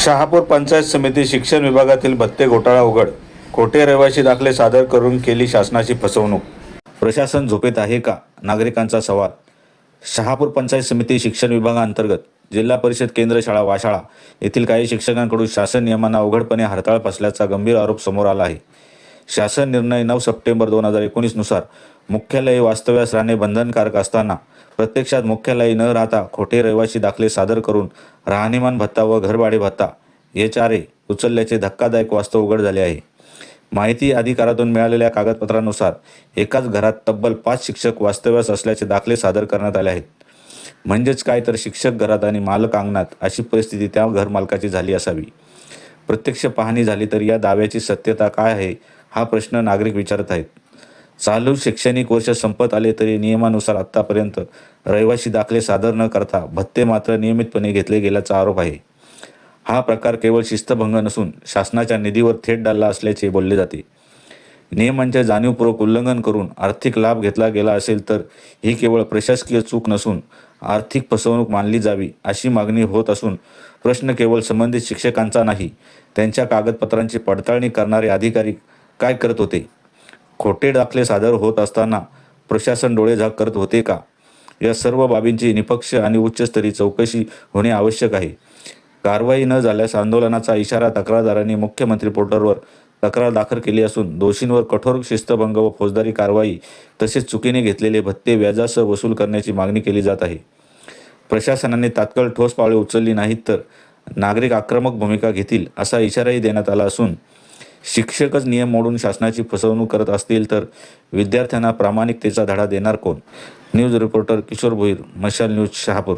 शहापूर पंचायत समिती शिक्षण विभागातील भत्ते घोटाळा उघड. खोटे रहिवासी दाखले सादर करून केली शासनाची फसवणूक. प्रशासन झोपेत आहे का? नागरिकांचा सवाल. शहापूर पंचायत समिती शिक्षण विभागाअंतर्गत जिल्हा परिषद केंद्र शाळा वाशाळा येथील काही शिक्षकांकडून शासन नियमांना अवघडपणे हरताळ फसल्याचा गंभीर आरोप समोर आला आहे. शासन निर्णय 9 सप्टेंबर 2019 नुसार मुख्यालयी वास्तव्यास राहणे बंधनकारक असताना प्रत्यक्षात मुख्यालयी न राहता खोटे रहिवासी दाखले सादर करून राहणीमान भत्ता व घरभाडे भत्ता HRA उचलल्याचे धक्कादायक वास्तव उघड झाले आहे. माहिती अधिकारातून मिळालेल्या कागदपत्रांनुसार एकाच घरात तब्बल 5 शिक्षक वास्तव्यास असल्याचे दाखले सादर करण्यात आले आहेत. म्हणजेच काय तर शिक्षक घरात आणि मालक अंगणात अशी परिस्थिती त्या घरमालकाची झाली असावी. प्रत्यक्ष पाहणी झाली तर या दाव्याची सत्यता काय आहे हा प्रश्न नागरिक विचारत आहेत. चालू शैक्षणिक वर्ष संपत आले तरी नियमानुसार आत्तापर्यंत रहिवासी दाखले सादर न करता भत्ते मात्र नियमितपणे घेतले गेल्याचा आरोप आहे. हा प्रकार केवळ शिस्तभंग नसून शासनाच्या निधीवर थेट डालला असल्याचे बोलले जाते. नियमांचे जाणीवपूर्वक उल्लंघन करून आर्थिक लाभ घेतला गेला असेल तर ही केवळ प्रशासकीय चूक नसून आर्थिक फसवणूक मानली जावी अशी मागणी होत असून प्रश्न केवळ संबंधित शिक्षकांचा नाही, त्यांच्या कागदपत्रांची पडताळणी करणारे अधिकारी काय करत होते? खोटे दाखले सादर होत असताना प्रशासन डोळेझाक करत होते का? या सर्व बाबींची निष्पक्ष आणि उच्चस्तरीय चौकशी होणे आवश्यक आहे. कारवाई न झाल्यास आंदोलनाचा इशारा तक्रारदारांनी मुख्यमंत्री पोर्टलवर तक्रार दाखल केली असून दोषींवर कठोर शिस्तभंग व फौजदारी कारवाई तसेच चुकीने घेतलेले भत्ते व्याजासह वसूल करण्याची मागणी केली जात आहे. प्रशासनाने तात्काळ ठोस पावले उचलली नाहीत तर नागरिक आक्रमक भूमिका घेतील असा इशाराही देण्यात आला असून शिक्षकच नियम मोडून शासनाची फसवणूक करत असतील तर विद्यार्थ्यांना प्रामाणिकतेचा धडा देणार कोण? न्यूज रिपोर्टर किशोर भोईर, मशाल न्यूज, शहापूर.